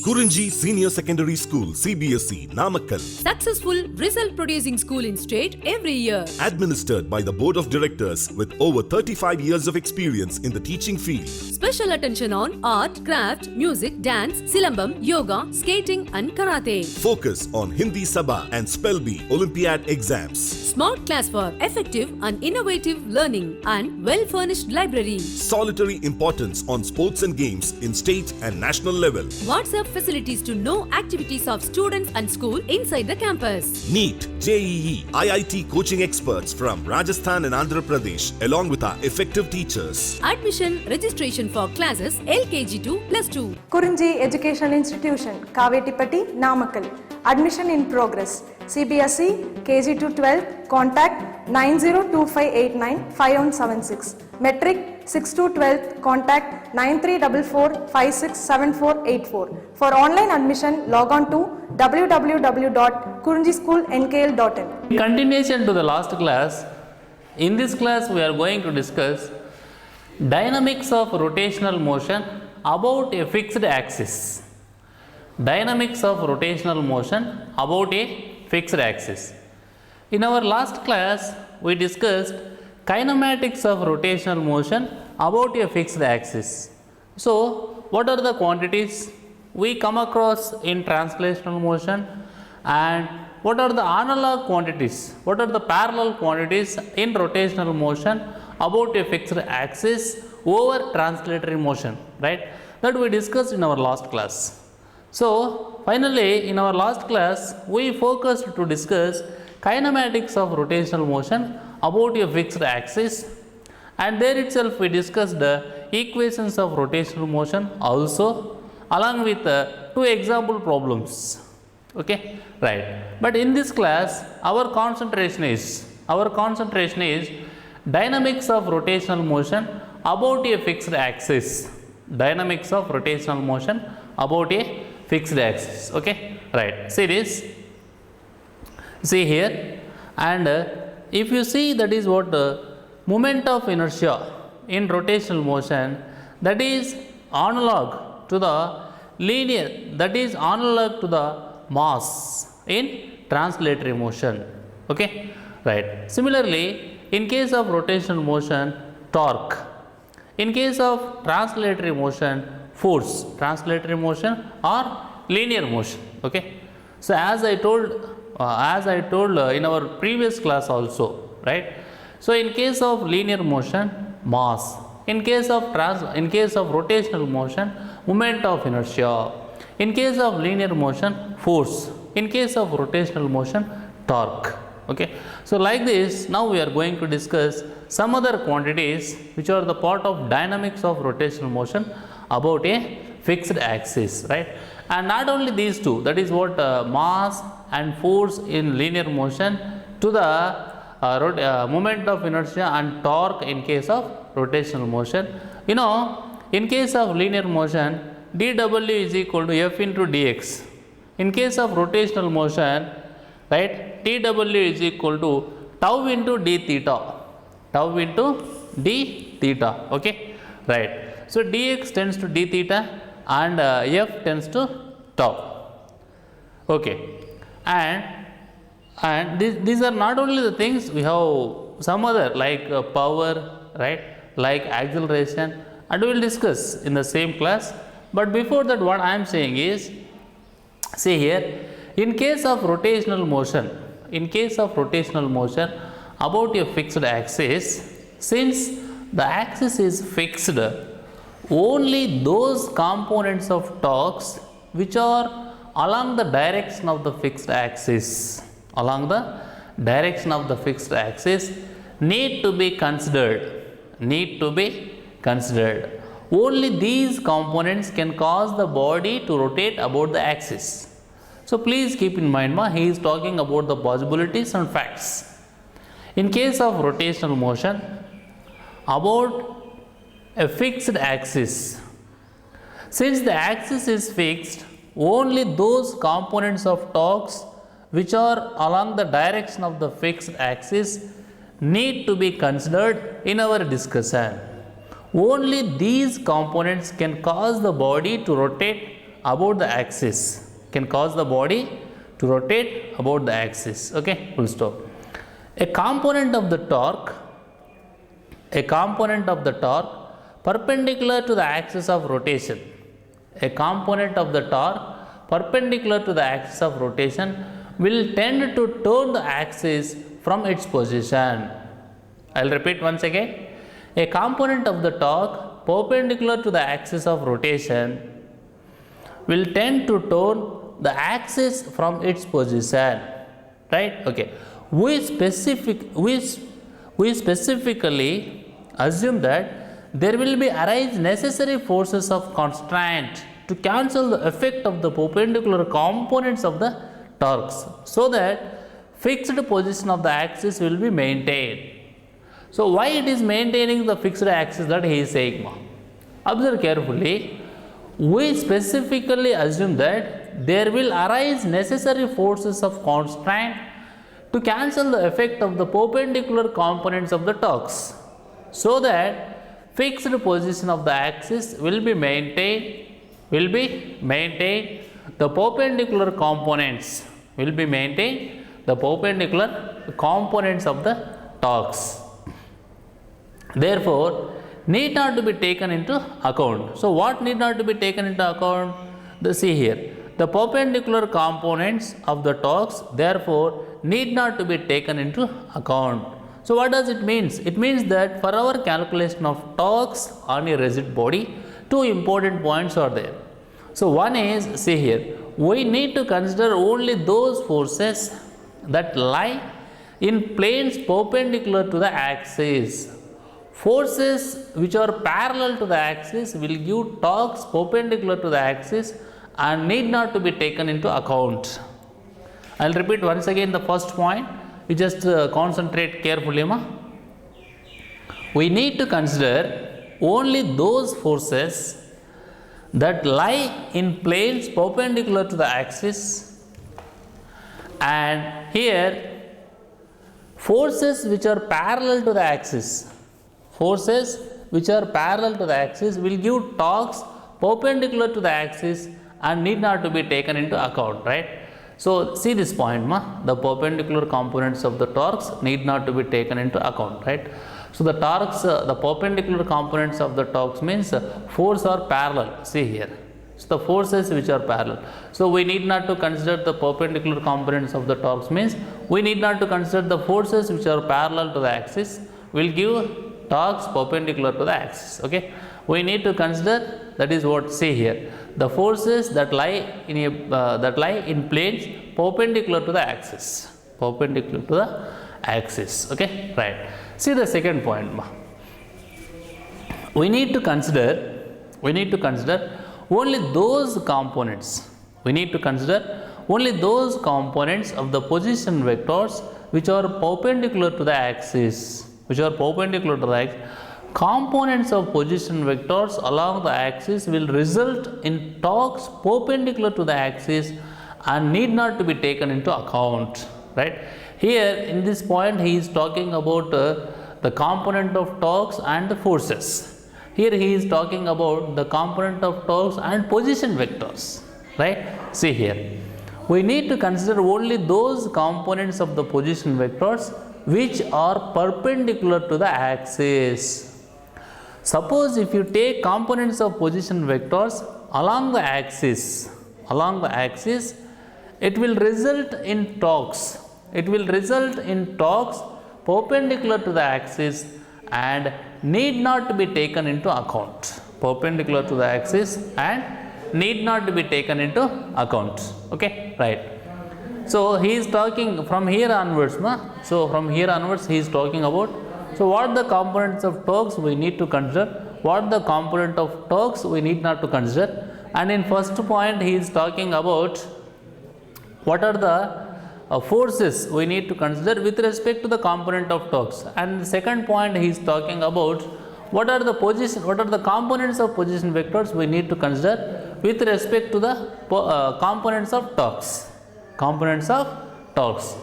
Kurinji Senior Secondary School, CBSE, Namakkal. Successful result producing school in state every year. Administered by the Board of Directors with over 35 years of experience in the teaching field. Special attention on art, craft, music, dance, silambam, yoga, skating and karate. Focus on Hindi Sabha and Spell Bee Olympiad exams. Smart class for effective and innovative learning and well-furnished library. Solitary importance on sports and games in state and national level. WhatsApp facilities to know activities of students and school inside the campus. NEET, JEE, IIT coaching experts from Rajasthan and Andhra Pradesh along with our effective teachers. Admission registration for classes LKG to +2. Kurinji Educational Institution, Kavetipatti, Namakkal. Admission in progress. CBSE, KG to 12, contact 9025895176. Metric 6 to 12, contact 9344567484. For online admission, log on to www.kurinjischoolnkl.in. In continuation to the last class, in this class we are going to discuss dynamics of rotational motion about a fixed axis. Dynamics of rotational motion about a fixed axis. In our last class, we discussed kinematics of rotational motion about a fixed axis. So, what are the quantities we come across in translational motion, and what are the analog quantities, what are the parallel quantities in rotational motion about a fixed axis over translatory motion, right? That we discussed in our last class. So, finally, in our last class, we focused to discuss kinematics of rotational motion about a fixed axis, and there itself we discussed the equations of rotational motion also along with two example problems. Okay, right. But in this class, our concentration is dynamics of rotational motion about a fixed axis. Dynamics of rotational motion about a fixed axis. Okay, right. See this. See here, and if you see, that is what moment of inertia in rotational motion, that is analog to the linear, that is analog to the mass in translatory motion. Okay, right. Similarly, in case of rotational motion, torque. In case of translatory motion, force. Translatory motion or linear motion. Okay. So as I told in our previous class also, right? So in case of linear motion, mass. In case of rotational motion, moment of inertia. In case of linear motion, force. In case of rotational motion, torque. Okay. So like this, now we are going to discuss some other quantities which are the part of dynamics of rotational motion about a fixed axis, right? And not only these two, that is what mass and force in linear motion to the moment of inertia and torque in case of rotational motion. You know, in case of linear motion, dW is equal to F into dx. In case of rotational motion, right, dW is equal to tau into d theta. Tau into d theta. Okay, right. So dx tends to d theta and F tends to tau. Okay, and these are not only the things, we have some other like power, right, like acceleration, and we will discuss in the same class. But before that, what I am saying is, see here, in case of rotational motion about a fixed axis, since the axis is fixed, only those components of torques which are along the direction of the fixed axis, need to be considered. Only these components can cause the body to rotate about the axis. So please keep in mind, he is talking about the possibilities and facts. In case of rotational motion about a fixed axis, since the axis is fixed, only those components of torques which are along the direction of the fixed axis need to be considered in our discussion. Only these components can cause the body to rotate about the axis, can cause the body to rotate about the axis. Okay, full stop. A component of the torque perpendicular to the axis of rotation, a component of the torque perpendicular to the axis of rotation will tend to turn the axis from its position. I will repeat once again. A component of the torque perpendicular to the axis of rotation will tend to turn the axis from its position. Right? Okay. We specifically assume that there will be arise necessary forces of constraint to cancel the effect of the perpendicular components of the torques, so that fixed position of the axis will be maintained. So why it is maintaining the fixed axis, that he is saying. Observe carefully. We specifically assume that there will arise necessary forces of constraint to cancel the effect of the perpendicular components of the torques, so that fixed position of the axis will be maintained. The perpendicular components will be maintained. The perpendicular components of the torques, therefore, need not to be taken into account. So what need not to be taken into account? See here, the perpendicular components of the torques therefore need not to be taken into account. So what does it mean? It means that for our calculation of torques on a rigid body, two important points are there. So one is, see here, we need to consider only those forces that lie in planes perpendicular to the axis. Forces which are parallel to the axis will give torques perpendicular to the axis and need not to be taken into account. I will repeat once again the first point. You just concentrate carefully. We need to consider only those forces that lie in planes perpendicular to the axis, and here forces which are parallel to the axis. Forces which are parallel to the axis will give torques perpendicular to the axis and need not to be taken into account, right? So see this point, the perpendicular components of the torques need not to be taken into account, right? So the torques, the perpendicular components of the torques means force are parallel. See here, so the forces which are parallel. So we need not to consider the perpendicular components of the torques means we need not to consider the forces which are parallel to the axis will give torques perpendicular to the axis. Okay, we need to consider, that is what, see here, the forces that lie in planes perpendicular to the axis, perpendicular to the axis. Okay, right. See the second point. We need to consider only those components. We need to consider only those components of the position vectors which are perpendicular to the axis. Components of position vectors along the axis will result in torques perpendicular to the axis and need not to be taken into account, right? Here in this point he is talking about the component of torques and the forces. Here he is talking about the component of torques and position vectors, right? See here, we need to consider only those components of the position vectors which are perpendicular to the axis. Suppose if you take components of position vectors along the axis, it will result in torques. It will result in torques perpendicular to the axis and need not to be taken into account. Perpendicular to the axis and need not to be taken into account. Okay, right. So he is talking from here onwards. So from here onwards he is talking about, so what the components of torques we need to consider, what the component of torques we need not to consider, and in first point he is talking about what are the forces we need to consider with respect to the component of torques, and the second point he is talking about what are the components of position vectors we need to consider with respect to the components of torques.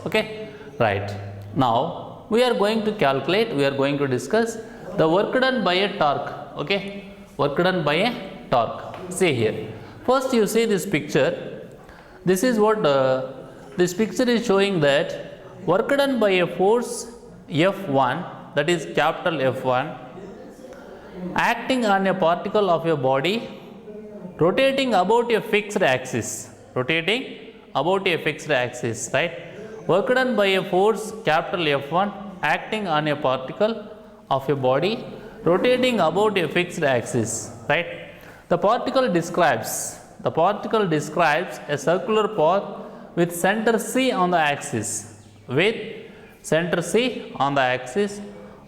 Okay, right. Now we are going to calculate, we are going to discuss the work done by a torque. Okay, work done by a torque. See here, First you see this picture. This is what this picture is showing, that work done by a force F1, that is capital F1, acting on a particle of your body rotating about a fixed axis, right? Work done by a force capital F1 acting on a particle of a body rotating about a fixed axis, right? The particle describes a circular path with center C on the axis,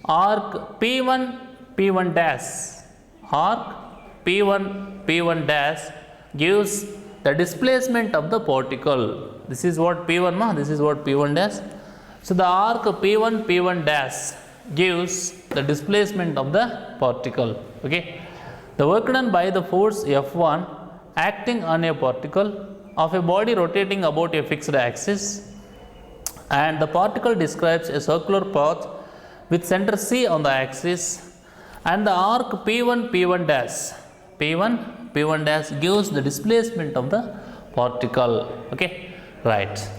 arc P1 dash gives the displacement of the particle. This is what P1 this is what P1 dash. So the arc P1 dash gives the displacement of the particle. Okay, the work done by the force F1 acting on a particle of a body rotating about a fixed axis, and the particle describes a circular path with center C on the axis, and the arc P1 dash gives the displacement of the particle. Okay, right.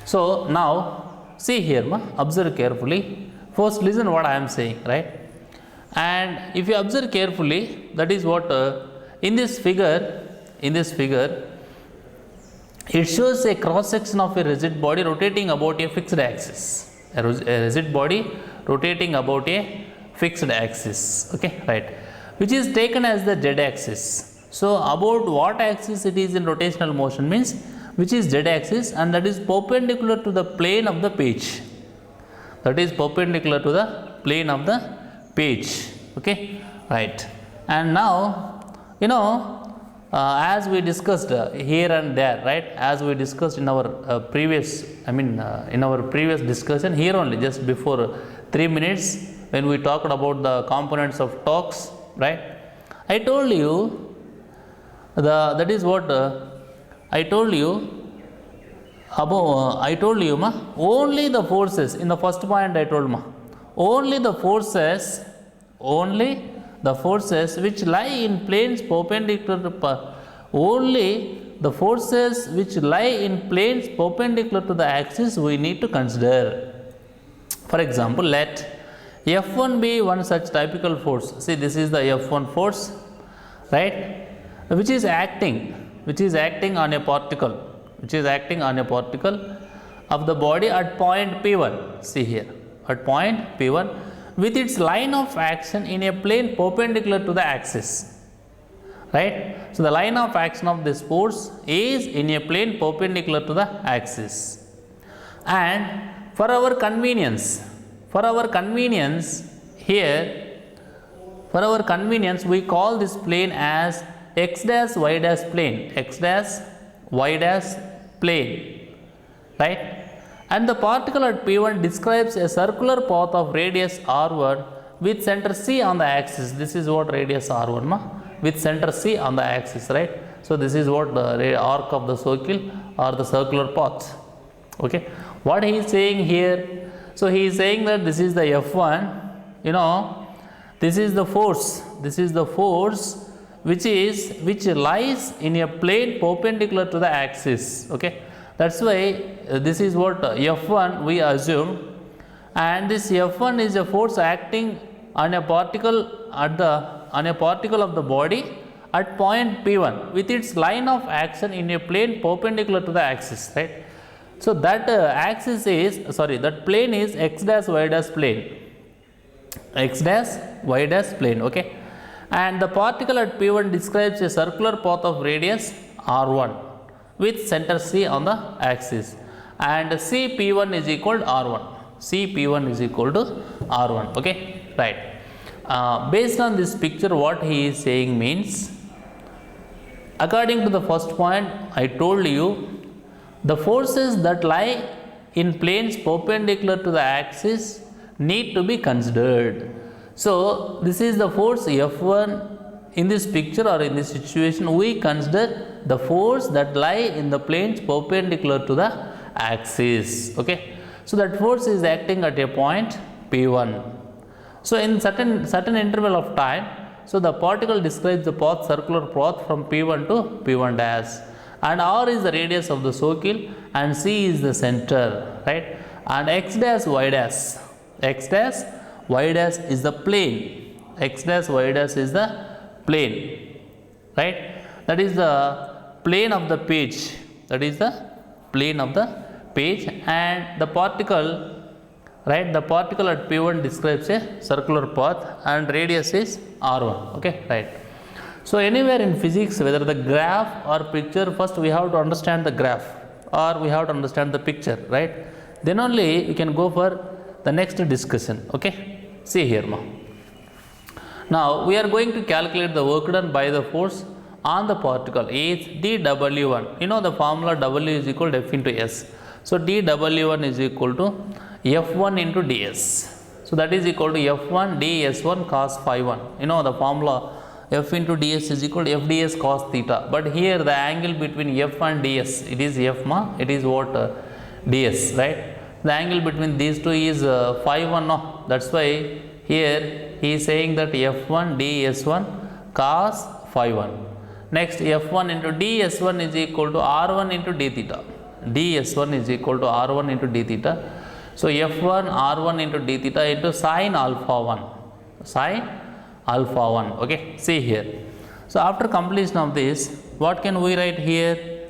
So now see here, observe carefully. First listen what I am saying, right? And if you observe carefully, that is what in this figure it shows a cross section of a rigid body rotating about a fixed axis. A rigid body rotating about a fixed axis. Okay, right, which is taken as the z axis. So about what axis it is in rotational motion means which is z axis, and that is perpendicular to the plane of the page. Okay, right. And now as we discussed here and there, right, as we discussed in our previous discussion here only just before 3 minutes, when we talked about the components of torques, right, I told you only the forces in the first point. I told only the forces which lie in planes perpendicular to the axis we need to consider. For example, let F1 be one such typical force. See, this is the F1 force, right, which is acting on a particle of the body at point P1. See here, at point P1 with its line of action in a plane perpendicular to the axis, right? So the line of action of this force is in a plane perpendicular to the axis, and for our convenience we call this plane as x dash y dash plane, right? And the particle at P1 describes a circular path of radius r1 with center C on the axis. This is what radius r1 with center C on the axis, right? So this is what the arc of the circle or the circular path. Okay, what he is saying here? So he is saying that this is the F1, this is the force which lies in a plane perpendicular to the axis. Okay, that's why this is what F1 we assume, and this F1 is a force acting on a particle of the body at point P1 with its line of action in a plane perpendicular to the axis, right? So that that plane is x dash y dash plane, okay, and the particle at P1 describes a circular path of radius r1 with center C on the axis, and Cp1 is equal to r1. Okay, right. Based on this picture, what he is saying means, according to the first point, I told you the forces that lie in planes perpendicular to the axis need to be considered. So this is the force F1. In this picture or in this situation, we consider the force that lie in the planes perpendicular to the axis. Okay, so that force is acting at a point P1. So in certain interval of time, So the particle describes the path, circular path from P1 to P1 dash, and R is the radius of the circle and C is the center, right? And X dash Y dash is the plane. X dash Y dash is the plane, right? That is the plane of the page. That is the plane of the page, and the particle, right? The particle at P1 describes a circular path and radius is R1. Okay, right. So anywhere in physics, whether the graph or picture, first we have to understand the graph or we have to understand the picture, right? Then only you can go for the next discussion. Okay, see here ma. Now we are going to calculate the work done by the force on the particle is dW1. You know the formula W is equal to F into S. So dW1 is equal to F1 into ds. So that is equal to F1 ds1 cos phi 1. You know the formula F into ds is equal to F ds cos theta. But here the angle between F and ds, it is F ma, it is what ds, right? The angle between these two is phi 1 no. That's why here he is saying that F1 ds1 cos phi 1. Next F1 into ds1 is equal to R1 into d theta. ds1 is equal to R1 into d theta. So F1 R1 into d theta into sin alpha 1. Sin alpha 1. Okay, see here. So after completion of this, what can we write here?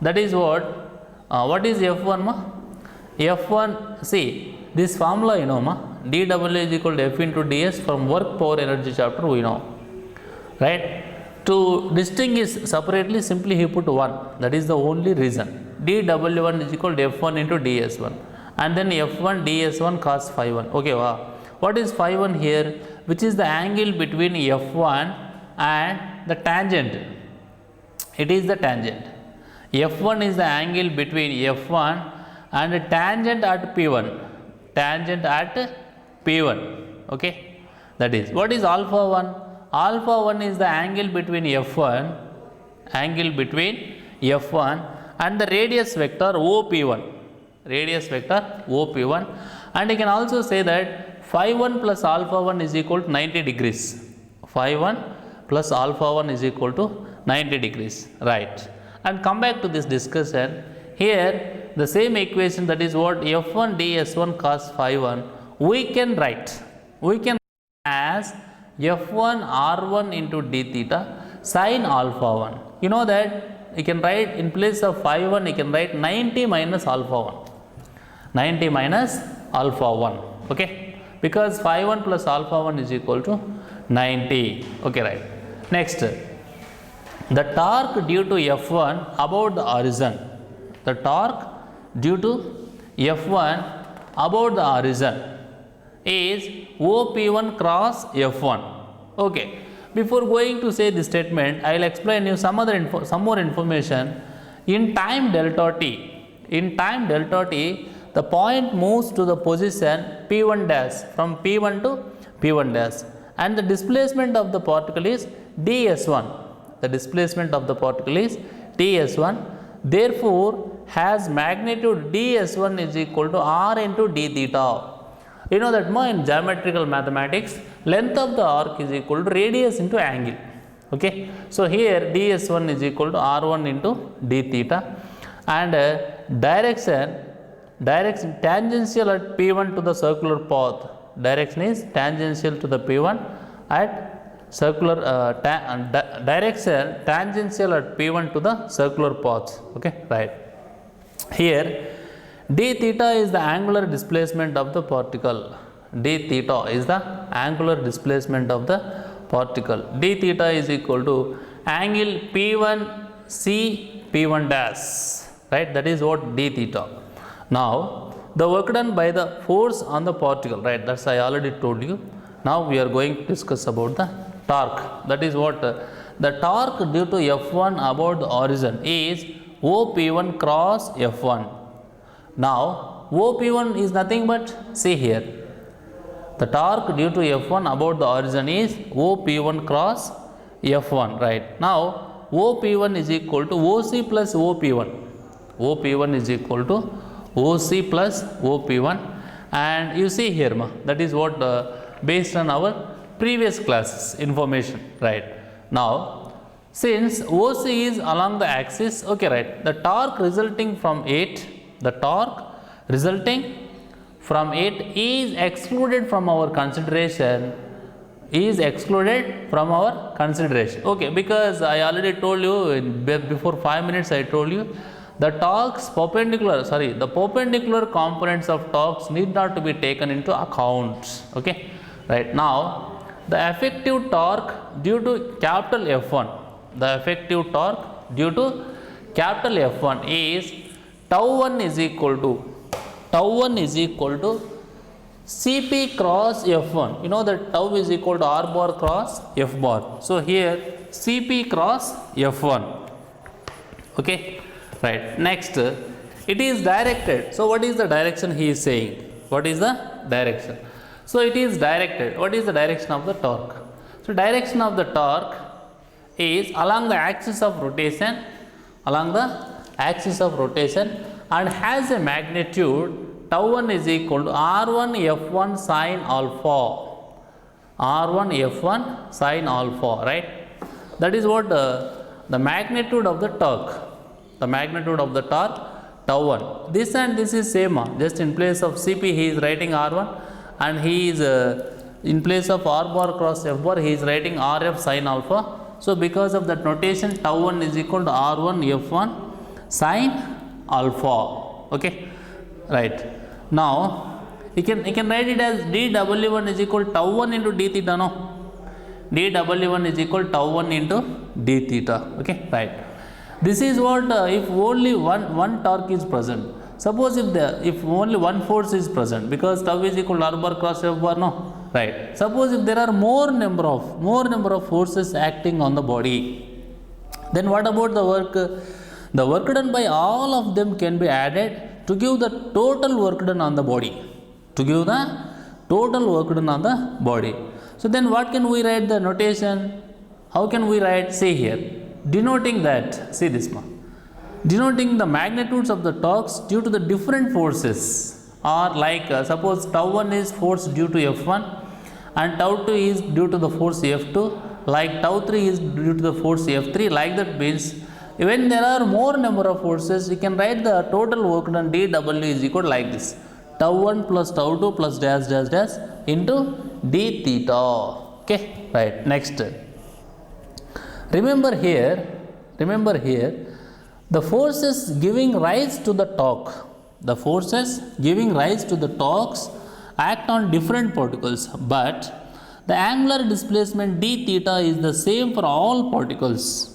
That is what is F1 ma? F1, see this formula you know ma, dW is equal to F into ds from work power energy chapter we know, right? To distinguish separately, simply he put 1. That is the only reason. dW1 is equal to F1 into ds1 and then F1 ds1 cos phi 1. Okay, wow. What is phi 1 here? Which is the angle between F1 and the tangent. It is the tangent. F1 is the angle between F1 and the tangent at P1. Tangent at P1. Okay, that is. What is alpha 1? Alpha 1 is the angle between F1 and the radius vector OP1. Radius vector OP1, and you can also say that phi 1 plus alpha 1 is equal to 90 degrees. Phi 1 plus alpha 1 is equal to 90 degrees, right? And come back to this discussion. Here the same equation, that is what F1 ds1 cos phi 1, we can write as F1 R1 into d theta sin alpha 1. You know that you can write in place of phi 1, you can write 90 minus alpha 1. 90 minus alpha 1. Okay, because phi 1 plus alpha 1 is equal to 90. Okay, right. Next, the torque due to F1 about the horizon. The torque due to F1 about the horizon is OP1 cross F1. Okay, before going to say this statement, I will explain you some more information. In time delta t, the point moves to the position P1 dash, from P1 to P1 dash, and the displacement of the particle is ds1. The displacement of the particle is ds1. Therefore, has magnitude ds1 is equal to r into d theta. You know that in geometrical mathematics, length of the arc is equal to radius into angle. Okay, so here ds1 is equal to r1 into d theta, and direction tangential at P1 to the circular path. Direction is tangential to the P1 at circular direction tangential at P1 to the circular path. Okay, right. Here d theta is the angular displacement of the particle. D theta is the angular displacement of the particle. D theta is equal to angle P1 C P1 dash, right? That is what d theta. Now the work done by the force on the particle, right? That's I already told you. Now we are going to discuss about the torque. That is what the torque due to F1 about the origin is OP1 cross F1. Now OP1 is nothing but, see here, the torque due to F1 about the origin is OP1 cross F1, right? Now OP1 is equal to OC plus OP1. OP1 is equal to OC plus OP1, and you see here that is what based on our previous classes information, right? Now, since OC is along the axis, okay, right, the torque resulting from it is excluded from our consideration, okay, because I already told you before 5 minutes I told you the perpendicular components of torques need not to be taken into account, okay, right. Now, the effective torque due to capital F1, is tau 1 is equal to Cp cross F1. You know that tau is equal to R bar cross F bar. So, here Cp cross F1, okay, right. Next, it is directed. So, what is the direction he is saying? What is the direction? So, it is directed. What is the direction of the torque? So, direction of the torque is along the axis of rotation, and has a magnitude tau 1 is equal to R1 F1 sin alpha, right. That is what the magnitude of the torque, tau 1. This and this is same, just in place of Cp he is writing R1, and he is in place of R bar cross F bar he is writing Rf sin alpha. So, because of that notation, tau 1 is equal to R1 F1 sin alpha, okay, right. Now, you can write it as dW1 is equal to tau 1 into d theta, no? dW1 is equal to tau 1 into d theta, okay, right. This is what if only one torque is present. Suppose if only one force is present, because tau is equal to R bar cross F bar, no, right. Suppose if there are more number of forces acting on the body, then what about the work? The work done by all of them can be added to give the total work done on the body. So, then what can we write the notation? How can we write? See here, denoting that, see this one, denoting the magnitudes of the torques due to the different forces, or like suppose tau 1 is force due to F1 and tau 2 is due to the force F2, like tau 3 is due to the force F3, like that means when there are more number of forces, you can write the total work done dW is equal to like this, tau 1 plus tau 2 plus dash dash dash into d theta, okay, right. Next, remember here, the forces giving rise to the torque, act on different particles, but the angular displacement d theta is the same for all particles.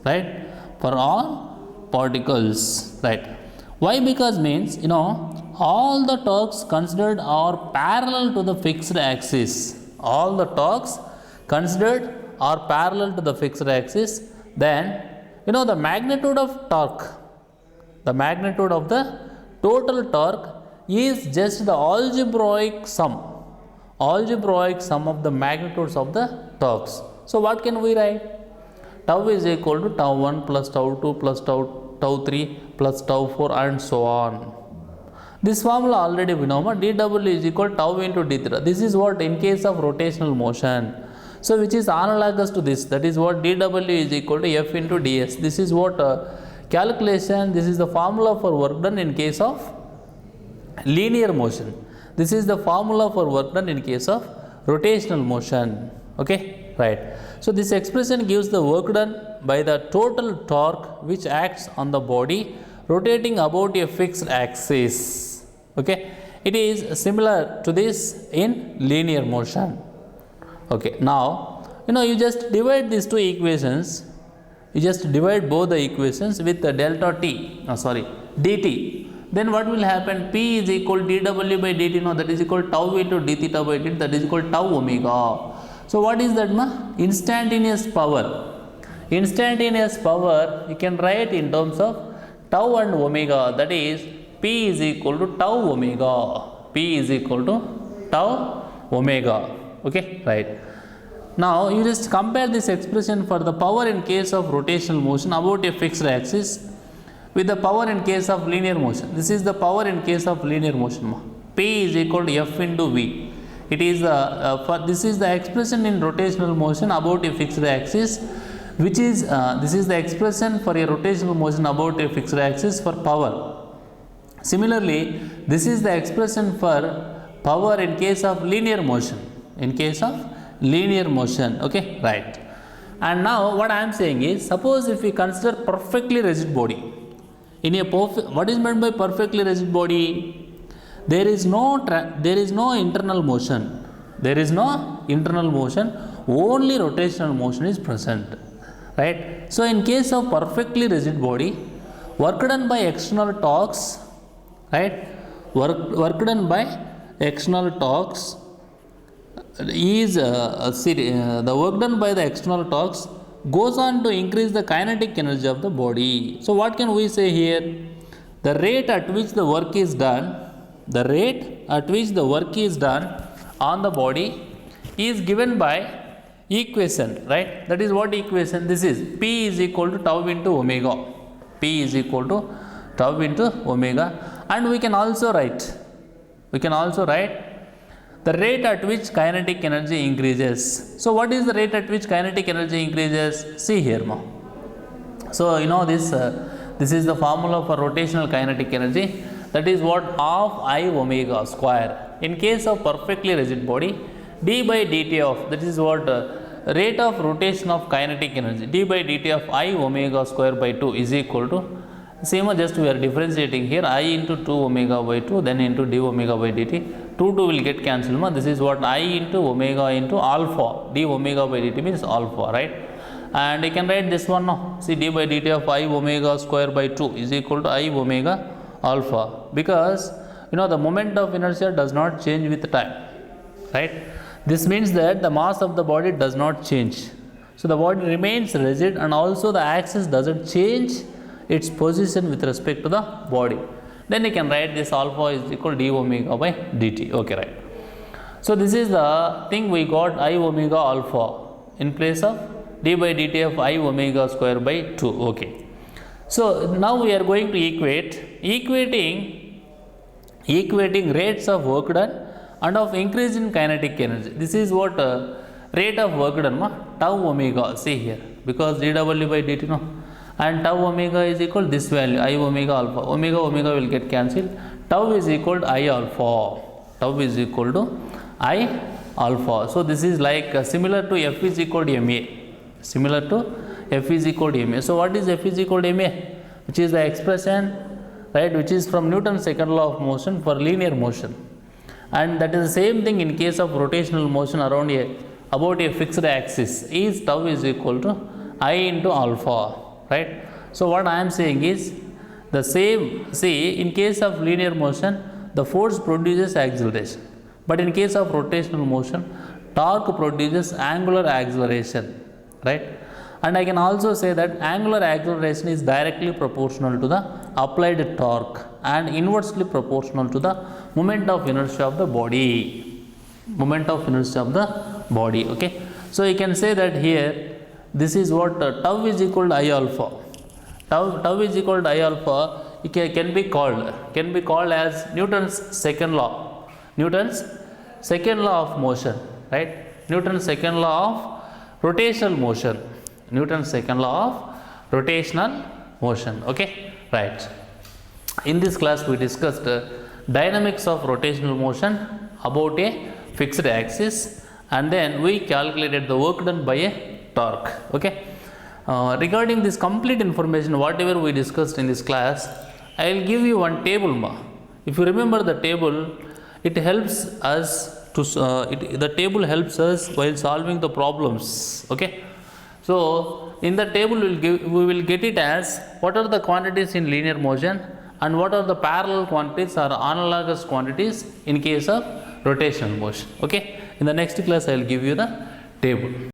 Right, for all particles, right. Why? Because means, you know, all the torques considered are parallel to the fixed axis. Then, you know, the magnitude of the total torque is just the algebraic sum of the magnitudes of the torques. So, what can we write? Tau is equal to tau 1 plus tau 2 plus tau 3 plus tau 4 and so on. This formula already we know, dW is equal to tau into d theta. This is what in case of rotational motion. So, which is analogous to this, that is what dW is equal to F into ds. This is what calculation, this is the formula for work done in case of linear motion. This is the formula for work done in case of rotational motion, okay, right. So, this expression gives the work done by the total torque which acts on the body rotating about a fixed axis, okay. It is similar to this in linear motion, okay. Now, you know, you just divide these two equations, you just divide both the equations with the delta t, dt. Then what will happen? P is equal to dW by dt, no, that is equal to tau into d theta by dt, that is equal to tau omega. So, what is that? Instantaneous power. Instantaneous power you can write in terms of tau and omega, that is P is equal to tau omega. P is equal to tau omega. Okay, right. Now, you just compare this expression for the power in case of rotational motion about a fixed axis with the power in case of linear motion. This is the power in case of linear motion. P is equal to F into V. It is this is the expression in rotational motion about a fixed axis, which is this is the expression for a rotational motion about a fixed axis for power. Similarly, this is the expression for power in case of linear motion. In case of linear motion, okay, right. And now what I am saying is, suppose if we consider perfectly rigid body, in a what is meant by perfectly rigid body? There is no internal motion. There is no internal motion. Only rotational motion is present, right? So in case of perfectly rigid body, work done by external torques, right? Work done by external torques is the work done by the external torques goes on to increase the kinetic energy of the body. So what can we say here? The rate at which the work is done, the rate at which the work is done on the body is given by equation, right? That is what equation this is. P is equal to tau into omega. P is equal to tau into omega, and we can also write the rate at which kinetic energy increases. So what is the rate at which kinetic energy increases? See here, ma. So you know this is the formula for rotational kinetic energy. That is what half I omega square. In case of perfectly rigid body, d by dt of, that is what rate of rotation of kinetic energy, d by dt of I omega square by 2 is equal to, same just we are differentiating here, I into 2 omega by 2, then into d omega by dt. 2 will get cancelled. This is what I into omega into alpha, d omega by dt means alpha, right? And you can write this one now. See, d by dt of I omega square by 2 is equal to I omega alpha, because you know the moment of inertia does not change with time, right? This means that the mass of the body does not change. So the body remains rigid, and also the axis doesn't change its position with respect to the body. Then you can write this alpha is equal to d omega by dt. Okay, right. So this is the thing we got, I omega alpha in place of d by dt of I omega square by 2. Okay. So now we are going to equating rates of work done and of increase in kinetic energy. This is what rate of work done, tau omega. See here, because dw by dt, no, and tau omega is equal to this value, I omega alpha. Omega will get cancelled. Tau is equal to I alpha. Tau is equal to I alpha. So this is like similar to F is equal to ma. Similar to F is equal to ma. So what is F is equal to ma? Which is the expression, right, which is from Newton's second law of motion for linear motion. And that is the same thing in case of rotational motion around about a fixed axis. Is tau is equal to I into alpha, right? So what I am saying is the same. See, in case of linear motion, the force produces acceleration, but in case of rotational motion, torque produces angular acceleration, right? And I can also say that angular acceleration is directly proportional to the applied torque and inversely proportional to the moment of inertia of the body. Moment of inertia of the body. Okay. So you can say that here, this is what tau is equal to I alpha. Tau is equal to I alpha. It can be called as Newton's second law. Newton's second law of motion, right? Newton's second law of rotational motion. Newton's second law of rotational motion. Okay, right. In this class we discussed dynamics of rotational motion about a fixed axis, and then we calculated the work done by a torque. Okay. Regarding this complete information, whatever we discussed in this class, I will give you one table. If you remember the table, it helps us to the table helps us while solving the problems. Okay. So in the table we will get it as what are the quantities in linear motion and what are the parallel quantities or analogous quantities in case of rotational motion. Okay. In the next class I will give you the table.